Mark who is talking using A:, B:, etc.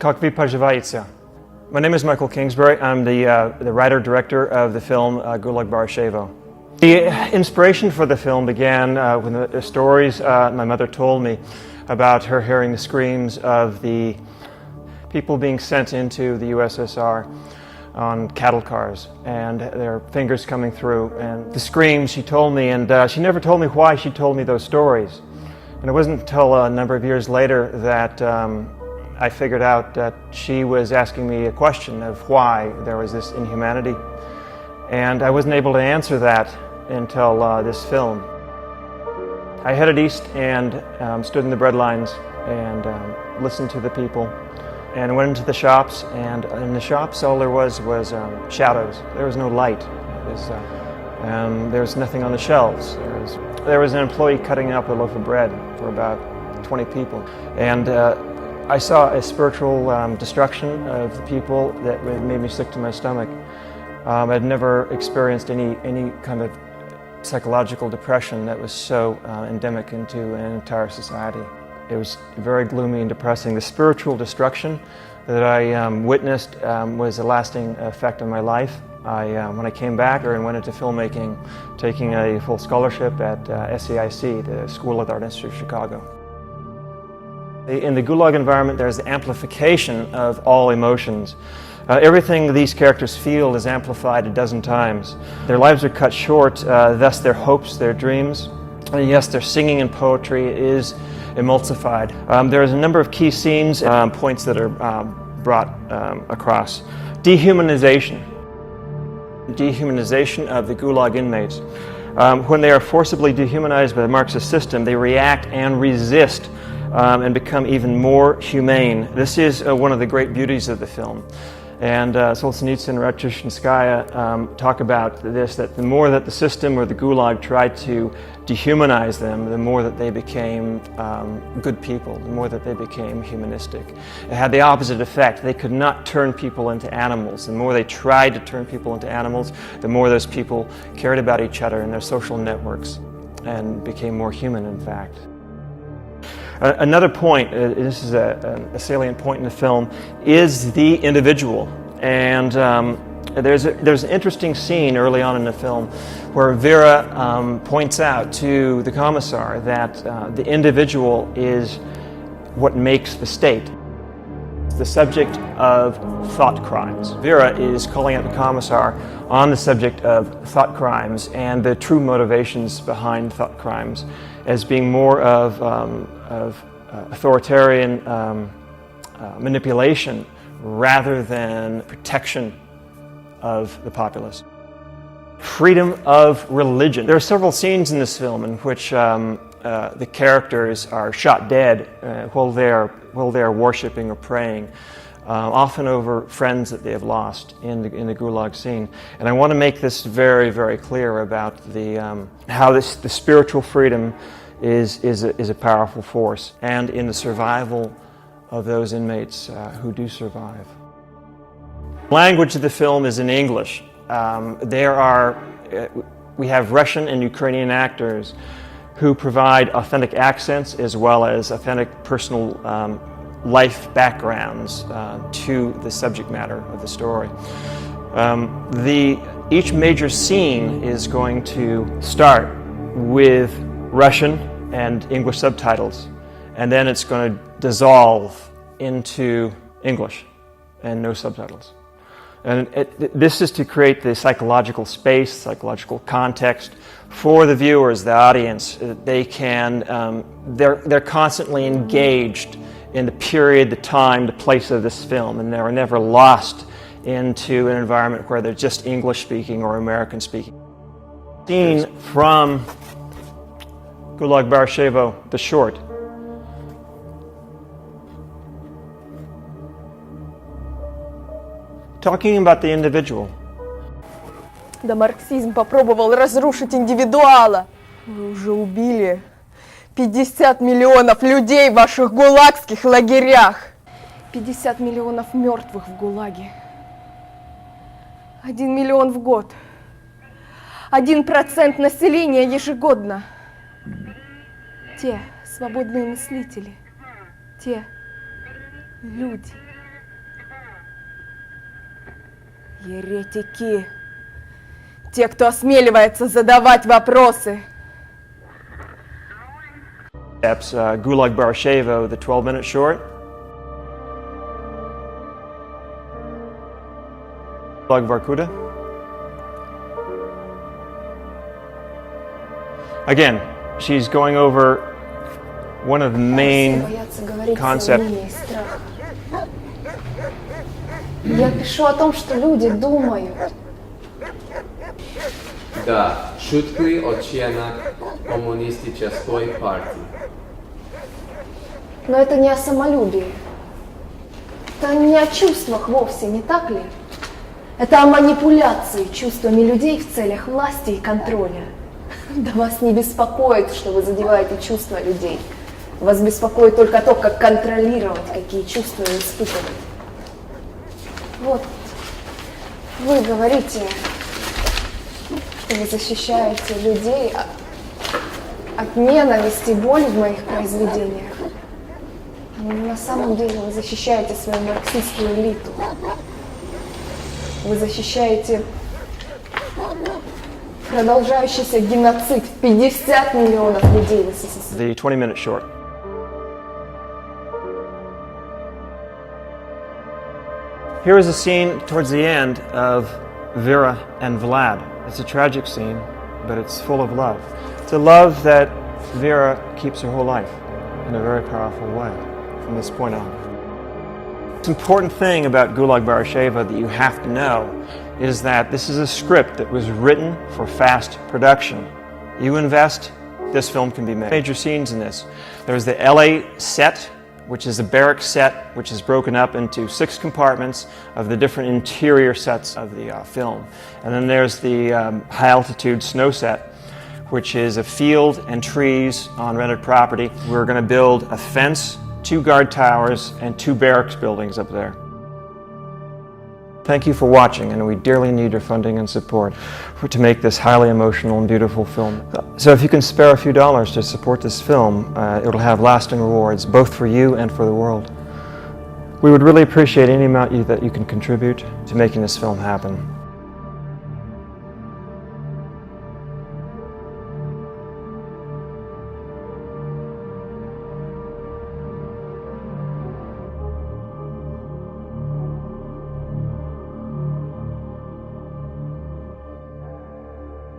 A: Как вы поживаете? My name is Michael Kingsbury. I'm the writer-director of the film Gulag Barashevo. The inspiration for the film began when the stories my mother told me about her hearing the screams of the people being sent into the USSR on cattle cars and their fingers coming through. And the screams she told me, and she never told me why she told me those stories. And it wasn't until a number of years later that I figured out that she was asking me a question of why there was this inhumanity. And I wasn't able to answer that until this film. I headed east and stood in the bread lines and listened to the people and went into the shops, and in the shops all there was shadows. There was no light. There was nothing on the shelves. There was an employee cutting up a loaf of bread for about 20 people. And I saw a spiritual destruction of the people that made me sick to my stomach. I'd never experienced any kind of psychological depression that was so endemic into an entire society. It was very gloomy and depressing. The spiritual destruction that I witnessed was a lasting effect on my life. When I came back and went into filmmaking, taking a full scholarship at SAIC, the School of the Art Institute of Chicago. In the Gulag environment, there's the amplification of all emotions. Everything these characters feel is amplified a dozen times. Their lives are cut short, thus their hopes, their dreams. And yes, their singing and poetry is emulsified. There's a number of key scenes, points that are brought across. Dehumanization. Dehumanization of the Gulag inmates. When they are forcibly dehumanized by the Marxist system, they react and resist and become even more humane. This is one of the great beauties of the film. And Solzhenitsyn and Ratushinskaya talk about this, that the more that the system or the Gulag tried to dehumanize them, the more that they became good people, the more that they became humanistic. It had the opposite effect. They could not turn people into animals. The more they tried to turn people into animals, the more those people cared about each other and their social networks and became more human, in fact. Another point, this is a salient point in the film, is the individual. And there's an interesting scene early on in the film where Vera points out to the commissar that the individual is what makes the state. It's the subject of thought crimes. Vera is calling out the commissar on the subject of thought crimes and the true motivations behind thought crimes as being more of authoritarian manipulation rather than protection of the populace. Freedom of religion. There are several scenes in this film in which the characters are shot dead while they are worshiping or praying, often over friends that they have lost in the Gulag scene. And I want to make this very, very clear about how the spiritual freedom is a powerful force, and in the survival of those inmates who do survive. Language of the film is in English. We have Russian and Ukrainian actors who provide authentic accents as well as authentic personal life backgrounds to the subject matter of the story. Each major scene is going to start with Russian and English subtitles, and then it's going to dissolve into English and no subtitles. And this is to create the psychological space, psychological context for the viewers, the audience. They're constantly engaged in the period, the time, the place of this film, and they're never lost into an environment where they're just English speaking or American speaking. Scene from Gulag Barashevo, the short. Talking about the individual.
B: Да марксизм попробовал разрушить индивидуала. Вы уже убили 50 миллионов людей в ваших гулагских лагерях. 50 миллионов мертвых в ГУЛАГе. 1 миллион в год. 1% населения ежегодно. Те свободные мыслители, те люди, Еретики. Те, кто осмеливается задавать вопросы.
A: Sept's Gulag Barashevo, the 12-minute short. Gulag Barkuda. Again, she's going over one of the main concepts.
C: Я пишу о том, что люди думают.
D: Да, чуткий оттенок коммунистической партии.
C: Но это не о самолюбии. Это не о чувствах вовсе, не так ли? Это о манипуляции чувствами людей в целях власти и контроля. Да вас не беспокоит, что вы задеваете чувства людей. Вас беспокоит только то, как контролировать, какие чувства вы испытываете. Вот, вы говорите, что вы защищаете людей от ненависти и боли в моих произведениях. Но на самом деле вы защищаете свою марксистскую элиту. Вы защищаете продолжающийся геноцид 50 миллионов людей в СССР.
A: The 20-minute short. Here is a scene towards the end of Vera and Vlad. It's a tragic scene, but it's full of love. It's a love that Vera keeps her whole life in a very powerful way from this point on. The important thing about Gulag Barashevo that you have to know is that this is a script that was written for fast production. You invest, this film can be made. Major scenes in this. There's the LA Sept, which is a barrack set, which is broken up into 6 compartments of the different interior sets of the film. And then there's the high-altitude snow set, which is a field and trees on rented property. We're going to build a fence, 2 guard towers, and 2 barracks buildings up there. Thank you for watching, and we dearly need your funding and support to make this highly emotional and beautiful film. So if you can spare a few dollars to support this film, it'll have lasting rewards, both for you and for the world. We would really appreciate any amount that you can contribute to making this film happen.